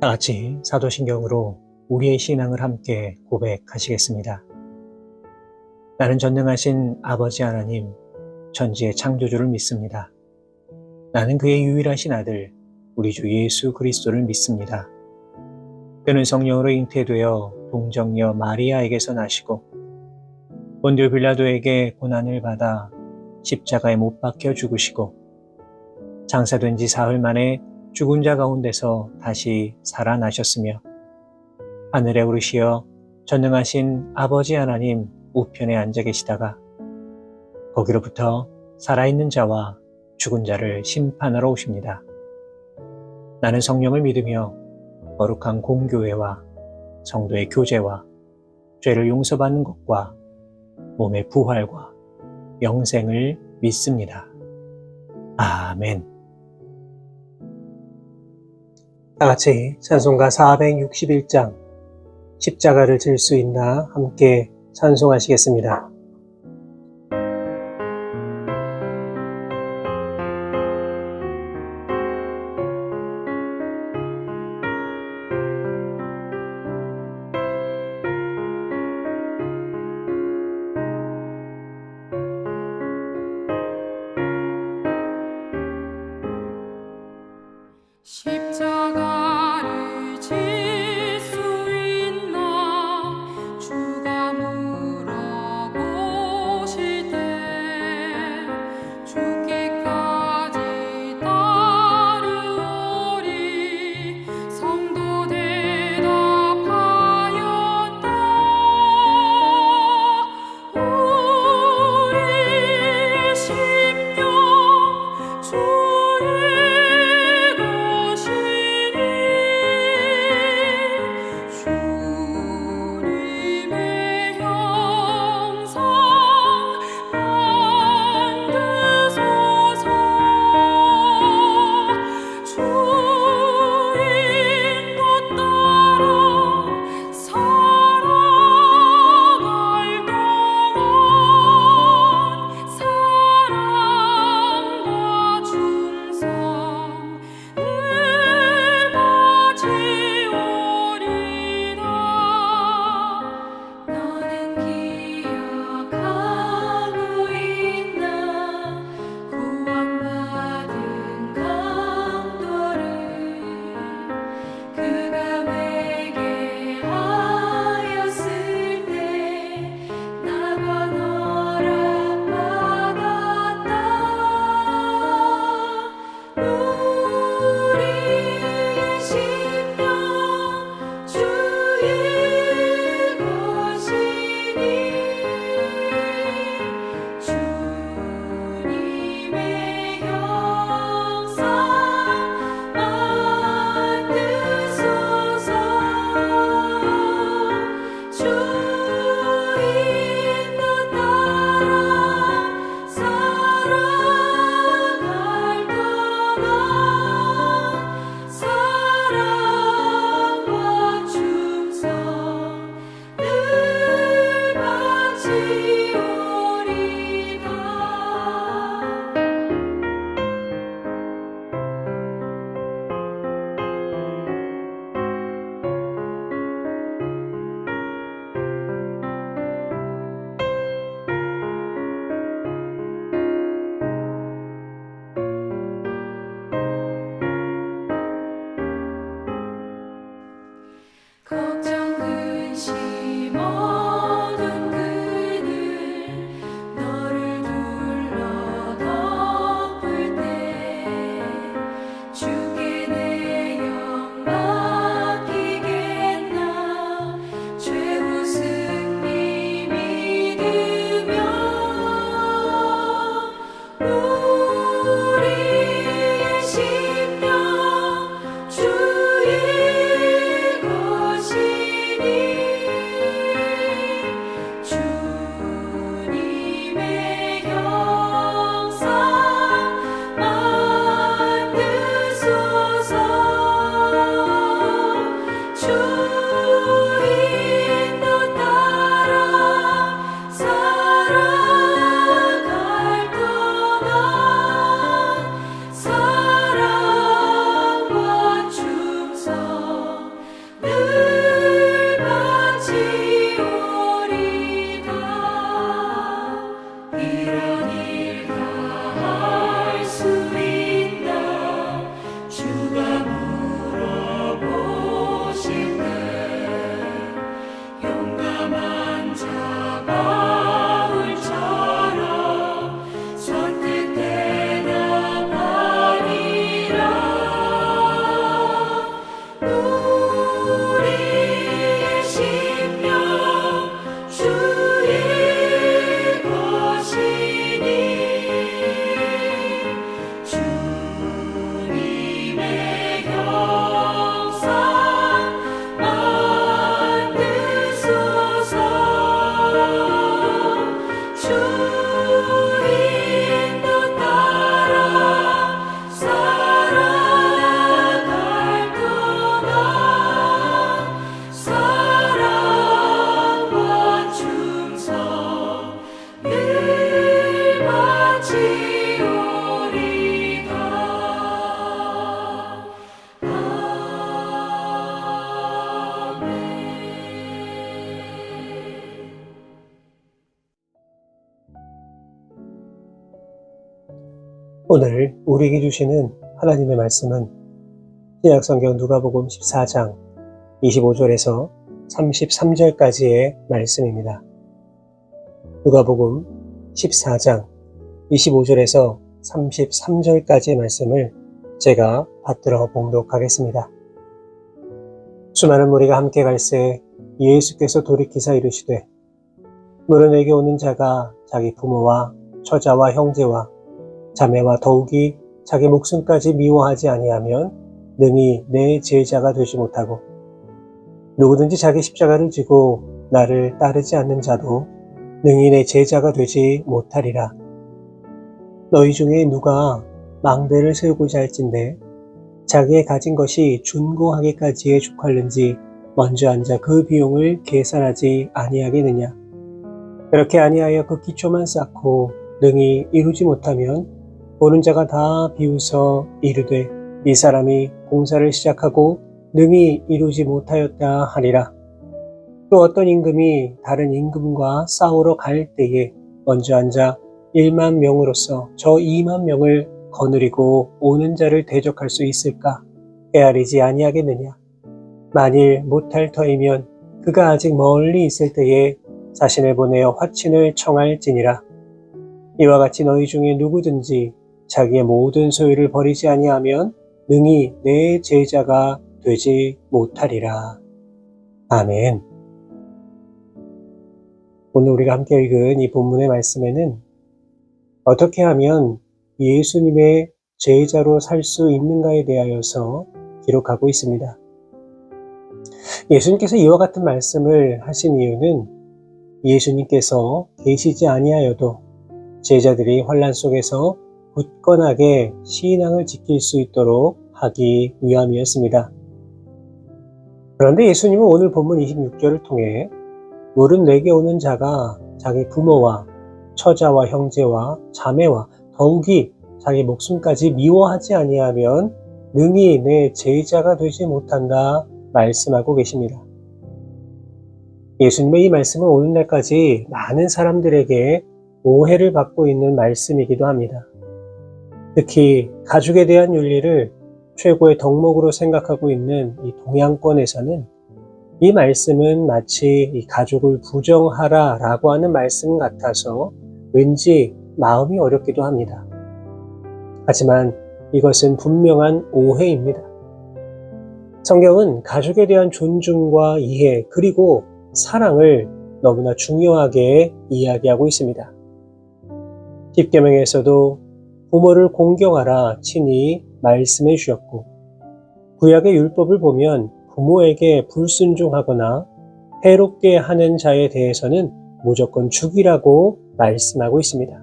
다 같이 사도신경으로 우리의 신앙을 함께 고백하시겠습니다. 나는 전능하신 아버지 하나님, 천지의 창조주를 믿습니다. 나는 그의 유일하신 아들, 우리 주 예수 그리스도를 믿습니다. 그는 성령으로 잉태되어 동정녀 마리아에게서 나시고 본디오 빌라도에게 고난을 받아 십자가에 못 박혀 죽으시고 장사된 지 사흘 만에 죽은 자 가운데서 다시 살아나셨으며 하늘에 오르시어 전능하신 아버지 하나님 우편에 앉아 계시다가 거기로부터 살아있는 자와 죽은 자를 심판하러 오십니다. 나는 성령을 믿으며 거룩한 공교회와 성도의 교제와 죄를 용서받는 것과 몸의 부활과 영생을 믿습니다. 아멘. 다 같이 찬송가 461장 십자가를 질 수 있나 함께 찬송하시겠습니다. 십자가를 질 수 있나 주가 물어보시되 죽기까지 따르오리 성도 대답하였다. 우리의 심령 주의 것이 오늘 우리에게 주시는 하나님의 말씀은 신약성경 누가복음 14장 25절에서 33절까지의 말씀입니다. 누가복음 14장 25절에서 33절까지의 말씀을 제가 받들어 봉독하겠습니다. 수많은 무리가 함께 갈새 예수께서 돌이키사 이르시되 무릇 내게 오는 자가 자기 부모와 처자와 형제와 자매와 더욱이 자기 목숨까지 미워하지 아니하면 능히 내 제자가 되지 못하고 누구든지 자기 십자가를 지고 나를 따르지 않는 자도 능히 내 제자가 되지 못하리라. 너희 중에 누가 망대를 세우고자 할진대 자기의 가진 것이 준고하기까지에 족할는지 먼저 앉아 그 비용을 계산하지 아니하겠느냐. 그렇게 아니하여 그 기초만 쌓고 능히 이루지 못하면 보는 자가 다 비웃어 이르되 이 사람이 공사를 시작하고 능히 이루지 못하였다 하리라. 또 어떤 임금이 다른 임금과 싸우러 갈 때에 먼저 앉아 1만 명으로서 저 2만 명을 거느리고 오는 자를 대적할 수 있을까? 헤아리지 아니하겠느냐. 만일 못할 터이면 그가 아직 멀리 있을 때에 자신을 보내어 화친을 청할지니라. 이와 같이 너희 중에 누구든지 자기의 모든 소유를 버리지 아니하면 능히 내 제자가 되지 못하리라. 아멘. 오늘 우리가 함께 읽은 이 본문의 말씀에는 어떻게 하면 예수님의 제자로 살 수 있는가에 대하여서 기록하고 있습니다. 예수님께서 이와 같은 말씀을 하신 이유는 예수님께서 계시지 아니하여도 제자들이 환난 속에서 굳건하게 신앙을 지킬 수 있도록 하기 위함이었습니다. 그런데 예수님은 오늘 본문 26절을 통해 무릇 내게 오는 자가 자기 부모와 처자와 형제와 자매와 더욱이 자기 목숨까지 미워하지 아니하면 능히 내 제자가 되지 못한다 말씀하고 계십니다. 예수님의 이 말씀은 오늘날까지 많은 사람들에게 오해를 받고 있는 말씀이기도 합니다. 특히 가족에 대한 윤리를 최고의 덕목으로 생각하고 있는 이 동양권에서는 이 말씀은 마치 이 가족을 부정하라 라고 하는 말씀 같아서 왠지 마음이 어렵기도 합니다. 하지만 이것은 분명한 오해입니다. 성경은 가족에 대한 존중과 이해 그리고 사랑을 너무나 중요하게 이야기하고 있습니다. 십계명에서도 부모를 공경하라 친히 말씀해 주셨고 구약의 율법을 보면 부모에게 불순종하거나 해롭게 하는 자에 대해서는 무조건 죽이라고 말씀하고 있습니다.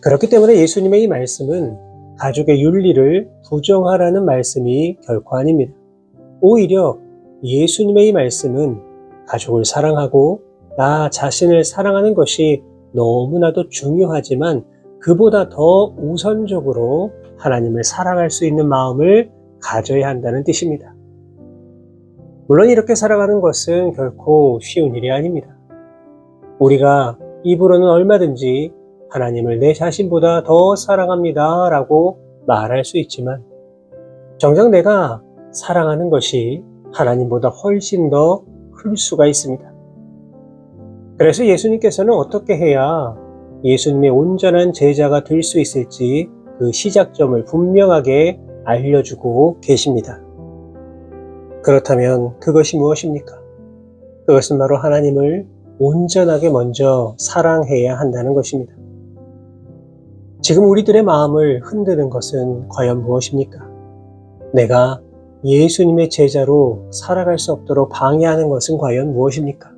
그렇기 때문에 예수님의 이 말씀은 가족의 윤리를 부정하라는 말씀이 결코 아닙니다. 오히려 예수님의 이 말씀은 가족을 사랑하고 나 자신을 사랑하는 것이 너무나도 중요하지만 그보다 더 우선적으로 하나님을 사랑할 수 있는 마음을 가져야 한다는 뜻입니다. 물론 이렇게 살아가는 것은 결코 쉬운 일이 아닙니다. 우리가 입으로는 얼마든지 하나님을 내 자신보다 더 사랑합니다 라고 말할 수 있지만 정작 내가 사랑하는 것이 하나님보다 훨씬 더 클 수가 있습니다. 그래서 예수님께서는 어떻게 해야 예수님의 온전한 제자가 될 수 있을지 그 시작점을 분명하게 알려주고 계십니다. 그렇다면 그것이 무엇입니까? 그것은 바로 하나님을 온전하게 먼저 사랑해야 한다는 것입니다. 지금 우리들의 마음을 흔드는 것은 과연 무엇입니까? 내가 예수님의 제자로 살아갈 수 없도록 방해하는 것은 과연 무엇입니까?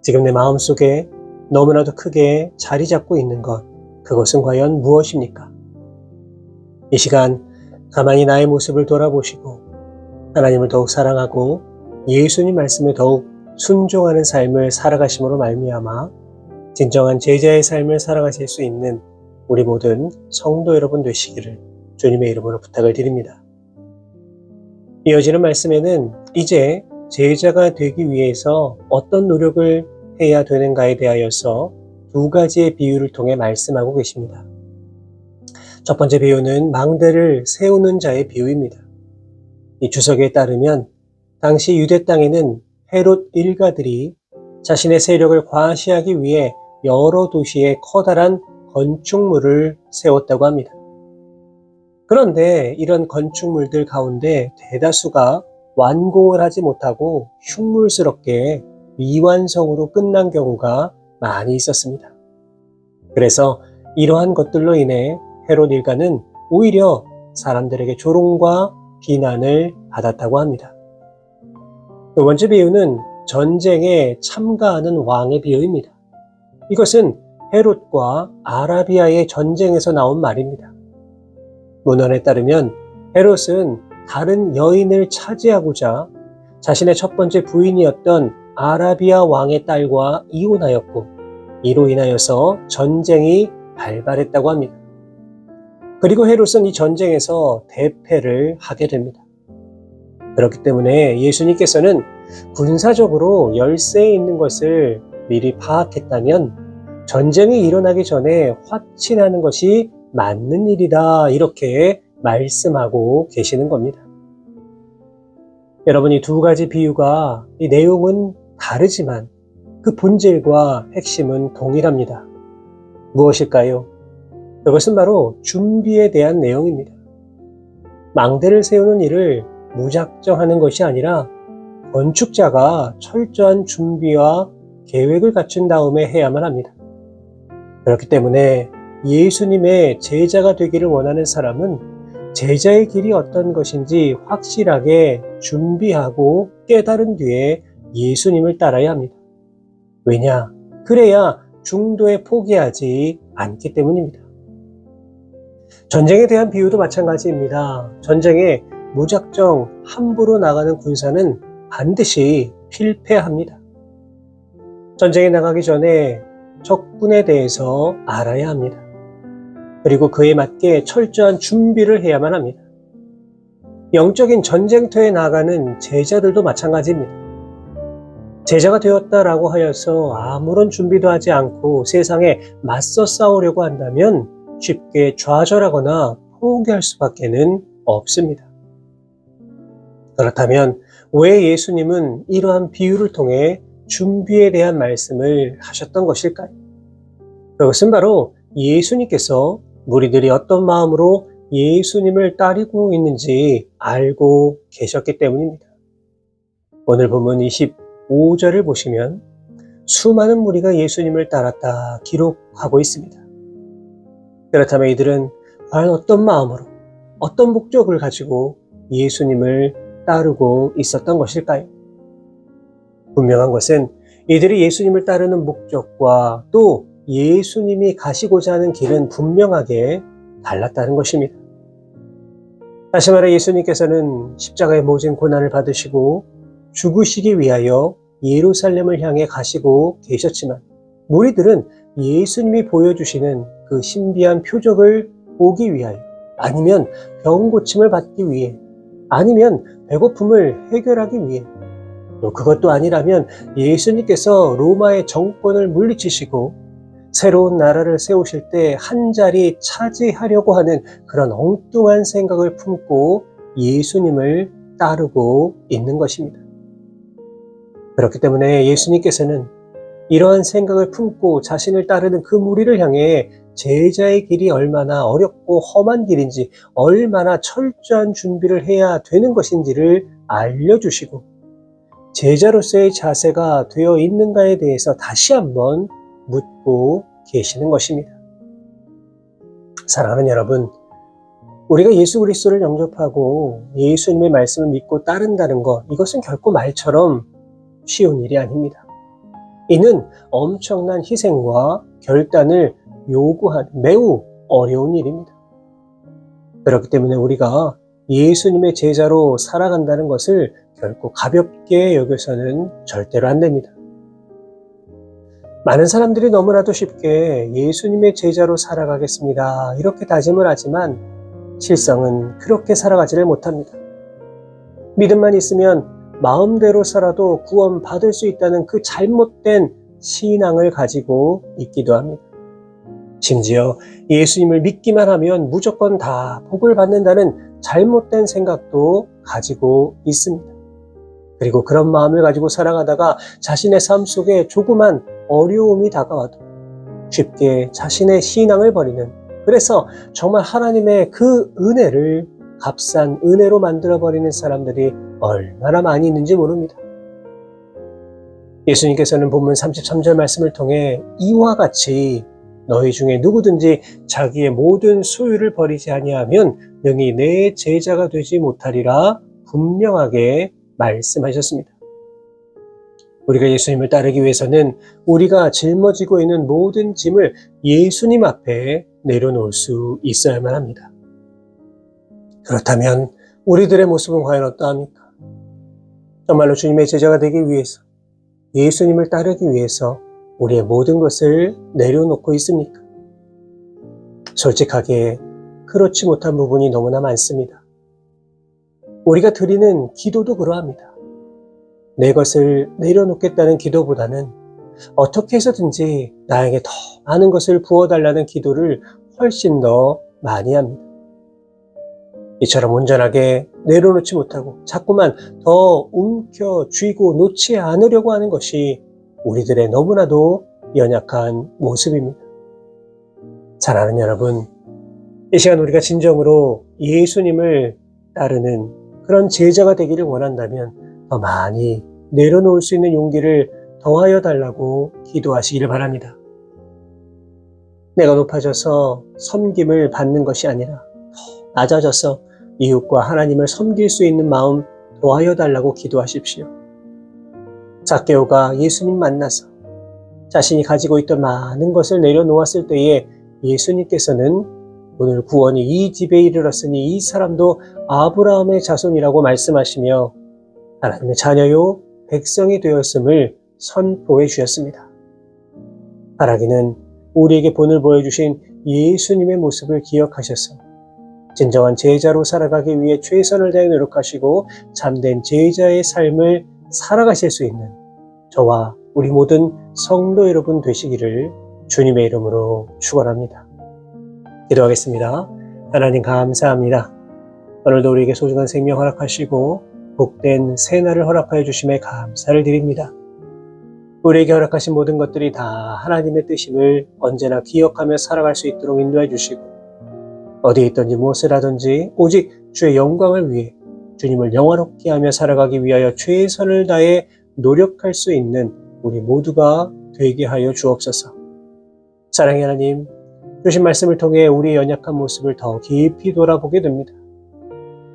지금 내 마음속에 너무나도 크게 자리 잡고 있는 것, 그것은 과연 무엇입니까? 이 시간 가만히 나의 모습을 돌아보시고 하나님을 더욱 사랑하고 예수님 말씀에 더욱 순종하는 삶을 살아가심으로 말미암아 진정한 제자의 삶을 살아가실 수 있는 우리 모든 성도 여러분 되시기를 주님의 이름으로 부탁을 드립니다. 이어지는 말씀에는 이제 제자가 되기 위해서 어떤 노력을 해야 되는가에 대하여서 두 가지의 비유를 통해 말씀하고 계십니다. 첫 번째 비유는 망대를 세우는 자의 비유입니다. 이 주석에 따르면 당시 유대 땅에는 헤롯 일가들이 자신의 세력을 과시하기 위해 여러 도시에 커다란 건축물을 세웠다고 합니다. 그런데 이런 건축물들 가운데 대다수가 완공을 하지 못하고 흉물스럽게 미완성으로 끝난 경우가 많이 있었습니다. 그래서 이러한 것들로 인해 헤롯 일가는 오히려 사람들에게 조롱과 비난을 받았다고 합니다. 두 번째 비유는 전쟁에 참가하는 왕의 비유입니다. 이것은 헤롯과 아라비아의 전쟁에서 나온 말입니다. 문헌에 따르면 헤롯은 다른 여인을 차지하고자 자신의 첫 번째 부인이었던 아라비아 왕의 딸과 이혼하였고 이로 인하여서 전쟁이 발발했다고 합니다. 그리고 헤롯은 이 전쟁에서 대패를 하게 됩니다. 그렇기 때문에 예수님께서는 군사적으로 열세에 있는 것을 미리 파악했다면 전쟁이 일어나기 전에 화친하는 것이 맞는 일이다 이렇게 말씀하고 계시는 겁니다. 여러분, 이 두 가지 비유가 이 내용은 다르지만 그 본질과 핵심은 동일합니다. 무엇일까요? 그것은 바로 준비에 대한 내용입니다. 망대를 세우는 일을 무작정 하는 것이 아니라 건축자가 철저한 준비와 계획을 갖춘 다음에 해야만 합니다. 그렇기 때문에 예수님의 제자가 되기를 원하는 사람은 제자의 길이 어떤 것인지 확실하게 준비하고 깨달은 뒤에 예수님을 따라야 합니다. 왜냐? 그래야 중도에 포기하지 않기 때문입니다. 전쟁에 대한 비유도 마찬가지입니다. 전쟁에 무작정 함부로 나가는 군사는 반드시 필패합니다. 전쟁에 나가기 전에 적군에 대해서 알아야 합니다. 그리고 그에 맞게 철저한 준비를 해야만 합니다. 영적인 전쟁터에 나가는 제자들도 마찬가지입니다. 제자가 되었다라고 하여서 아무런 준비도 하지 않고 세상에 맞서 싸우려고 한다면 쉽게 좌절하거나 포기할 수밖에는 없습니다. 그렇다면 왜 예수님은 이러한 비유를 통해 준비에 대한 말씀을 하셨던 것일까요? 그것은 바로 예수님께서 무리들이 어떤 마음으로 예수님을 따르고 있는지 알고 계셨기 때문입니다. 오늘 본문 25절을 보시면 수많은 무리가 예수님을 따랐다 기록하고 있습니다. 그렇다면 이들은 과연 어떤 마음으로, 어떤 목적을 가지고 예수님을 따르고 있었던 것일까요? 분명한 것은 이들이 예수님을 따르는 목적과 또 예수님이 가시고자 하는 길은 분명하게 달랐다는 것입니다. 다시 말해 예수님께서는 십자가의 모진 고난을 받으시고 죽으시기 위하여 예루살렘을 향해 가시고 계셨지만 무리들은 예수님이 보여주시는 그 신비한 표적을 보기 위하여 아니면 병 고침을 받기 위해 아니면 배고픔을 해결하기 위해 또 그것도 아니라면 예수님께서 로마의 정권을 물리치시고 새로운 나라를 세우실 때 한 자리 차지하려고 하는 그런 엉뚱한 생각을 품고 예수님을 따르고 있는 것입니다. 그렇기 때문에 예수님께서는 이러한 생각을 품고 자신을 따르는 그 무리를 향해 제자의 길이 얼마나 어렵고 험한 길인지 얼마나 철저한 준비를 해야 되는 것인지를 알려주시고 제자로서의 자세가 되어 있는가에 대해서 다시 한번 묻고 계시는 것입니다. 사랑하는 여러분, 우리가 예수 그리스도를 영접하고 예수님의 말씀을 믿고 따른다는 것, 이것은 결코 말처럼 쉬운 일이 아닙니다. 이는 엄청난 희생과 결단을 요구하는 매우 어려운 일입니다. 그렇기 때문에 우리가 예수님의 제자로 살아간다는 것을 결코 가볍게 여겨서는 절대로 안 됩니다. 많은 사람들이 너무나도 쉽게 예수님의 제자로 살아가겠습니다, 이렇게 다짐을 하지만 실상은 그렇게 살아가지를 못합니다. 믿음만 있으면 마음대로 살아도 구원받을 수 있다는 그 잘못된 신앙을 가지고 있기도 합니다. 심지어 예수님을 믿기만 하면 무조건 다 복을 받는다는 잘못된 생각도 가지고 있습니다. 그리고 그런 마음을 가지고 살아가다가 자신의 삶 속에 조그만 어려움이 다가와도 쉽게 자신의 신앙을 버리는, 그래서 정말 하나님의 그 은혜를 값싼 은혜로 만들어버리는 사람들이 얼마나 많이 있는지 모릅니다. 예수님께서는 본문 33절 말씀을 통해 이와 같이 너희 중에 누구든지 자기의 모든 소유를 버리지 아니하면 능히 내 제자가 되지 못하리라 분명하게 말씀하셨습니다. 우리가 예수님을 따르기 위해서는 우리가 짊어지고 있는 모든 짐을 예수님 앞에 내려놓을 수 있어야만 합니다. 그렇다면 우리들의 모습은 과연 어떠합니까? 정말로 주님의 제자가 되기 위해서, 예수님을 따르기 위해서 우리의 모든 것을 내려놓고 있습니까? 솔직하게 그렇지 못한 부분이 너무나 많습니다. 우리가 드리는 기도도 그러합니다. 내 것을 내려놓겠다는 기도보다는 어떻게 해서든지 나에게 더 많은 것을 부어달라는 기도를 훨씬 더 많이 합니다. 이처럼 온전하게 내려놓지 못하고 자꾸만 더 움켜쥐고 놓지 않으려고 하는 것이 우리들의 너무나도 연약한 모습입니다. 사랑하는 여러분, 이 시간 우리가 진정으로 예수님을 따르는 그런 제자가 되기를 원한다면 더 많이 내려놓을 수 있는 용기를 더하여 달라고 기도하시기를 바랍니다. 내가 높아져서 섬김을 받는 것이 아니라 더 낮아져서 이웃과 하나님을 섬길 수 있는 마음 더하여 달라고 기도하십시오. zak개오가 예수님 만나서 자신이 가지고 있던 많은 것을 내려놓았을 때에 예수님께서는 오늘 구원이 이 집에 이르렀으니 이 사람도 아브라함의 자손이라고 말씀하시며 하나님의 자녀요 백성이 되었음을 선포해 주셨습니다. 바라기는 우리에게 본을 보여주신 예수님의 모습을 기억하셔서 진정한 제자로 살아가기 위해 최선을 다해 노력하시고 참된 제자의 삶을 살아가실 수 있는 저와 우리 모든 성도 여러분 되시기를 주님의 이름으로 축원합니다. 기도하겠습니다. 하나님 감사합니다. 오늘도 우리에게 소중한 생명 허락하시고 복된 새날을 허락하여 주심에 감사를 드립니다. 우리에게 허락하신 모든 것들이 다 하나님의 뜻임을 언제나 기억하며 살아갈 수 있도록 인도해 주시고 어디에 있든지 무엇을 하든지 오직 주의 영광을 위해 주님을 영화롭게 하며 살아가기 위하여 최선을 다해 노력할 수 있는 우리 모두가 되게 하여 주옵소서. 사랑의 하나님, 주신 말씀을 통해 우리의 연약한 모습을 더 깊이 돌아보게 됩니다.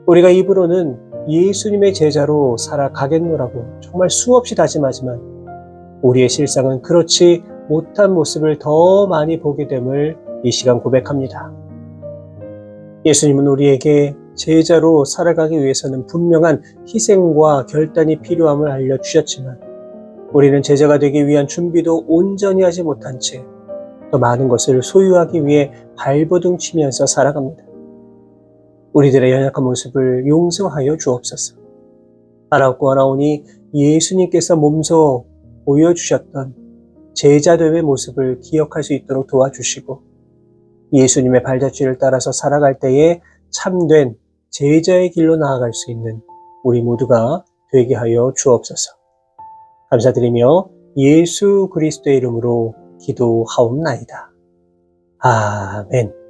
우리가 입으로는 예수님의 제자로 살아가겠노라고 정말 수없이 다짐하지만 우리의 실상은 그렇지 못한 모습을 더 많이 보게 됨을 이 시간 고백합니다. 예수님은 우리에게 제자로 살아가기 위해서는 분명한 희생과 결단이 필요함을 알려주셨지만 우리는 제자가 되기 위한 준비도 온전히 하지 못한 채 더 많은 것을 소유하기 위해 발버둥 치면서 살아갑니다. 우리들의 연약한 모습을 용서하여 주옵소서. 알았고 알아오니 예수님께서 몸소 보여주셨던 제자됨의 모습을 기억할 수 있도록 도와주시고 예수님의 발자취를 따라서 살아갈 때에 참된 제자의 길로 나아갈 수 있는 우리 모두가 되게 하여 주옵소서. 감사드리며 예수 그리스도의 이름으로 기도하옵나이다. 아멘.